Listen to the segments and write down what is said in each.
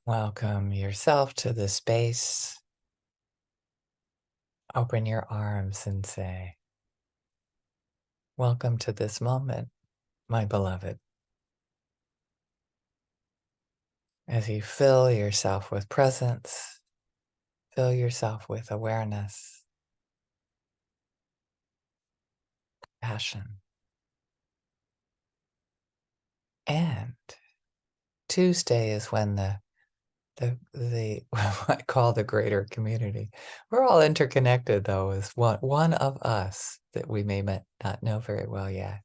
Welcome yourself to the space. Open your arms and say, "Welcome to this moment, my beloved." As you fill yourself with presence, fill yourself with awareness, passion. And Tuesday is when the what I call the greater community. We're all interconnected though, as one of us that we may not know very well yet.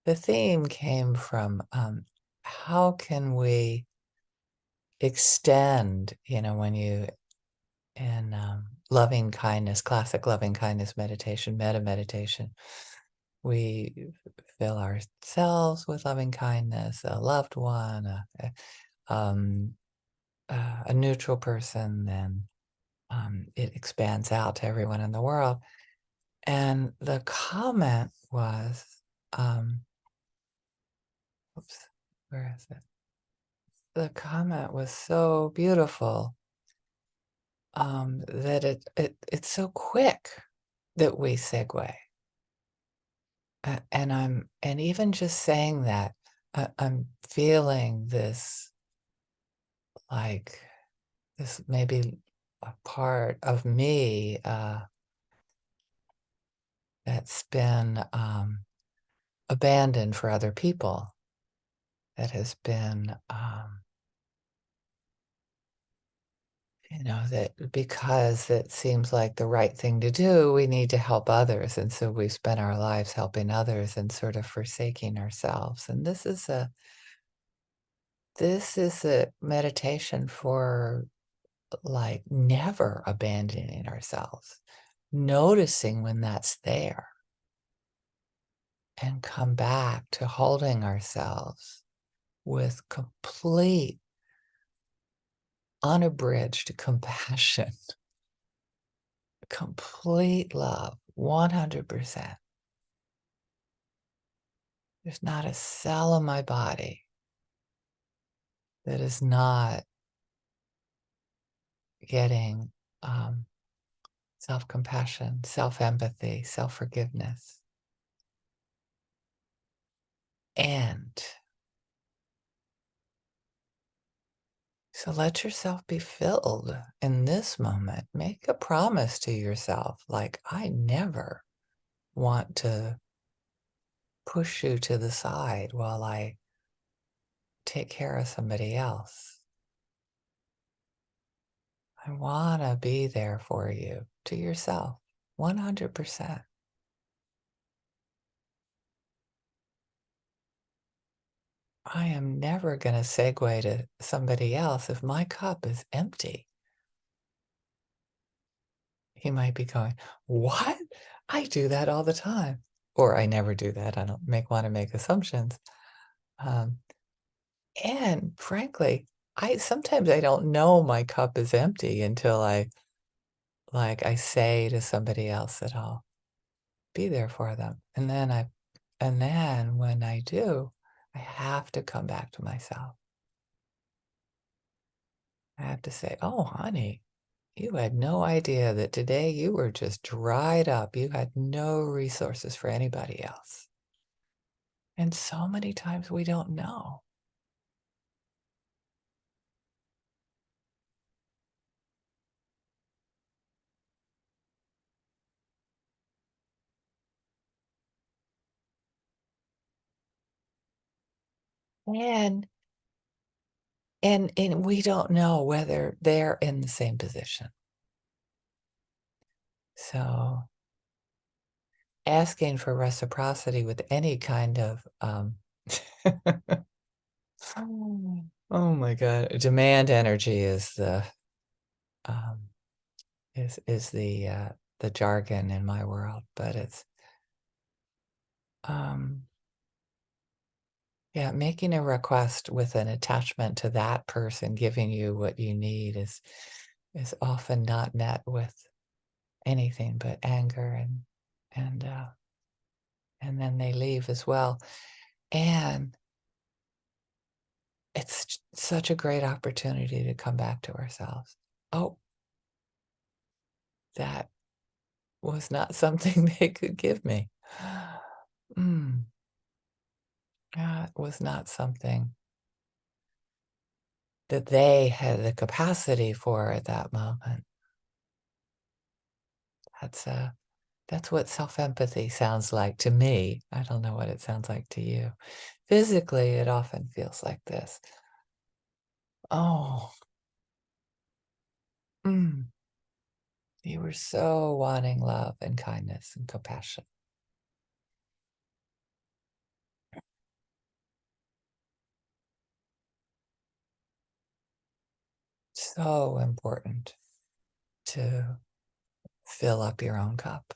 The theme came from how can we extend, when you in loving kindness, classic loving kindness meditation, meta meditation, we fill ourselves with loving kindness, a loved one, um, a neutral person, then it expands out to everyone in the world. And the comment was, oops, where is it? The comment was so beautiful, that it's so quick that we segue. And even just saying that, I'm feeling this, like, this maybe a part of me, that's been, abandoned for other people, that has been, that because it seems like the right thing to do, we need to help others, and so we spend our lives helping others and sort of forsaking ourselves, and this is a meditation for, like, never abandoning ourselves, noticing when that's there, and come back to holding ourselves with complete, unabridged compassion, complete love, 100%. There's not a cell in my body that is not getting self-compassion, self-empathy, self-forgiveness. And so let yourself be filled in this moment. Make a promise to yourself, like, I never want to push you to the side while I take care of somebody else. I want to be there for you, to yourself, 100%. I am never going to segue to somebody else if my cup is empty. He might be going, "What? I do that all the time." Or I never do that. I don't want to make assumptions. Um, and frankly, I don't know my cup is empty until I say to somebody else that I'll be there for them. And then when I do, I have to come back to myself. I have to say, "Oh, honey, you had no idea that today you were just dried up. You had no resources for anybody else." And so many times we don't know. And and we don't know whether they're in the same position. So asking for reciprocity with any kind of oh my God. Demand energy is um the jargon in my world, but it's um yeah, making a request with an attachment to that person giving you what you need is often not met with anything but anger and then they leave as well. And it's such a great opportunity to come back to ourselves. Oh, that was not something they could give me. Mm, that was not something that they had the capacity for at that moment. That's, uh, that's what self-empathy sounds like to me. I don't know what it sounds like to you. Physically, it often feels like this. Oh, mm, you were so wanting love and kindness and compassion. So important to fill up your own cup,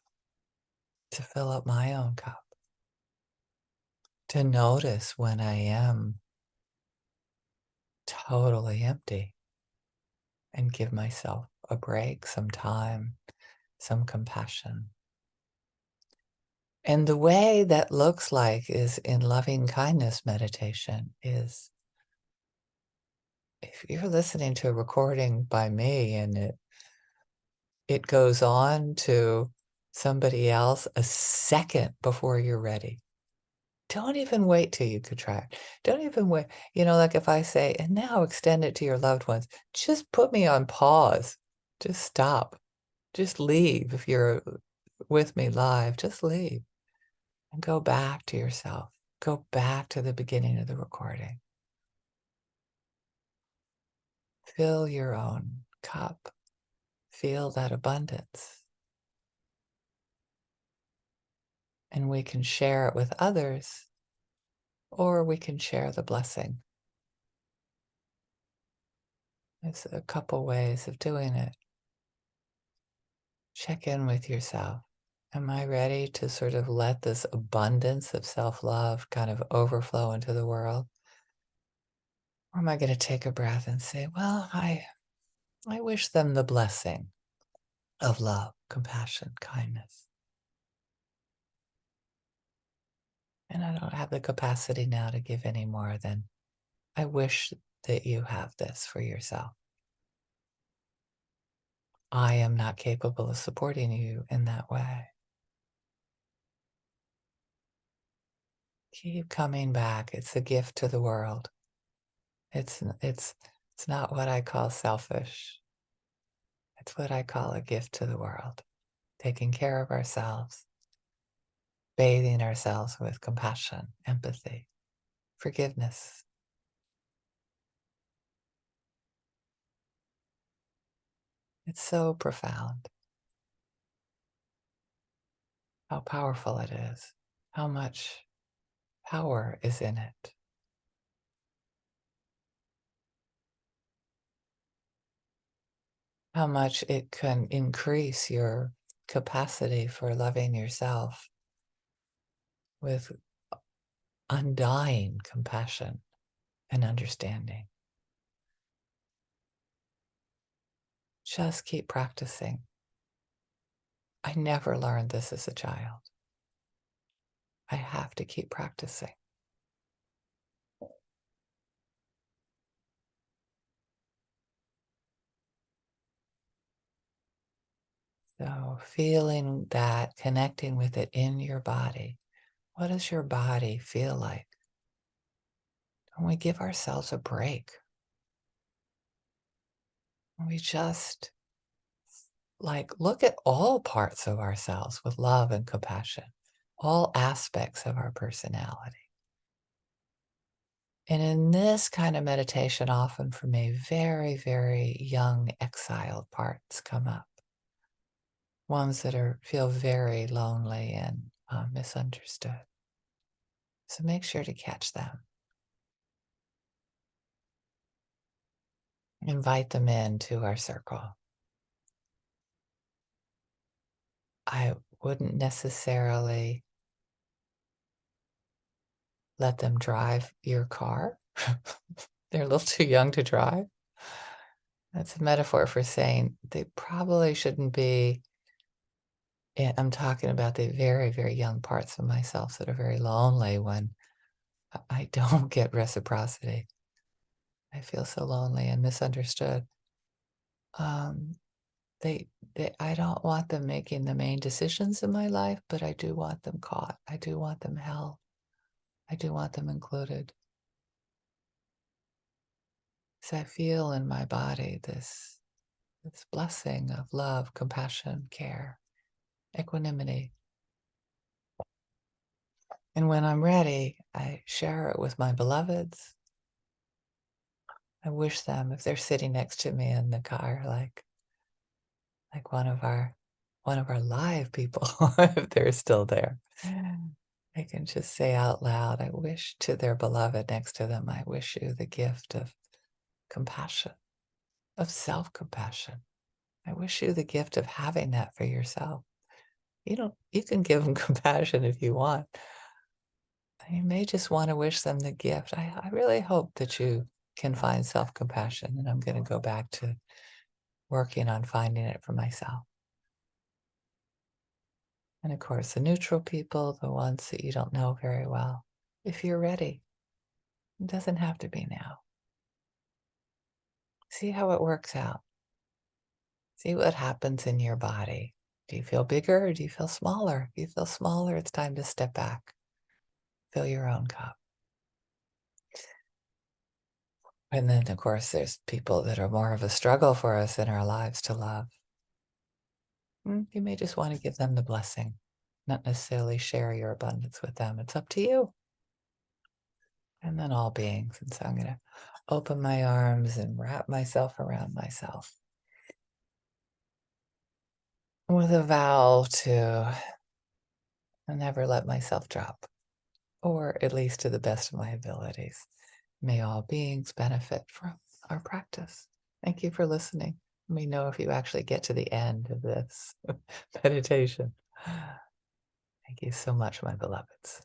to fill up my own cup, to notice when I am totally empty and give myself a break, some time, some compassion. And the way that looks like is in loving kindness meditation is if you're listening to a recording by me and it goes on to somebody else a second before you're ready. Don't even wait till you contract. Don't even wait. Like if I say, and now extend it to your loved ones, just put me on pause. Just stop. Just leave. If you're with me live, just leave and go back to yourself. Go back to the beginning of the recording. Fill your own cup. Feel that abundance. And we can share it with others, or we can share the blessing. There's a couple ways of doing it. Check in with yourself. Am I ready to sort of let this abundance of self-love kind of overflow into the world? Or am I going to take a breath and say, well, I wish them the blessing of love, compassion, kindness. And I don't have the capacity now to give any more than I wish that you have this for yourself. I am not capable of supporting you in that way. Keep coming back. It's a gift to the world. It's not what I call selfish. It's what I call a gift to the world. Taking care of ourselves, bathing ourselves with compassion, empathy, forgiveness. It's so profound how powerful it is, how much power is in it. How much it can increase your capacity for loving yourself with undying compassion and understanding. Just keep practicing. I never learned this as a child. I have to keep practicing. So, feeling that, connecting with it in your body. What does your body feel like? When we give ourselves a break, when we just look at all parts of ourselves with love and compassion, all aspects of our personality. And in this kind of meditation, often for me, very, very young exiled parts come up. Ones that feel very lonely and misunderstood. So make sure to catch them. Invite them into our circle. I wouldn't necessarily let them drive your car. They're a little too young to drive. That's a metaphor for saying they probably shouldn't be. I'm talking about the very, very young parts of myself that are very lonely when I don't get reciprocity. I feel so lonely and misunderstood. Um, I don't want them making the main decisions in my life, but I do want them caught. I do want them held. I do want them included. So I feel in my body this blessing of love, compassion, care, equanimity. And when I'm ready, I share it with my beloveds. I wish them if they're sitting next to me in the car, like one of our live people, if they're still there. I can just say out loud, I wish to their beloved next to them, I wish you the gift of compassion, of self-compassion. I wish you the gift of having that for yourself. You can give them compassion if you want. You may just want to wish them the gift. I really hope that you can find self-compassion, and I'm going to go back to working on finding it for myself. And of course, the neutral people, the ones that you don't know very well, if you're ready, it doesn't have to be now. See how it works out. See what happens in your body. Do you feel bigger or do you feel smaller? If you feel smaller, it's time to step back. Fill your own cup. And then, of course, there's people that are more of a struggle for us in our lives to love. You may just want to give them the blessing, not necessarily share your abundance with them. It's up to you. And then all beings. And so I'm going to open my arms and wrap myself around myself with a vow to never let myself drop, or at least to the best of my abilities. May all beings benefit from our practice. Thank you for listening. Let me know if you actually get to the end of this meditation. Thank you so much, my beloveds.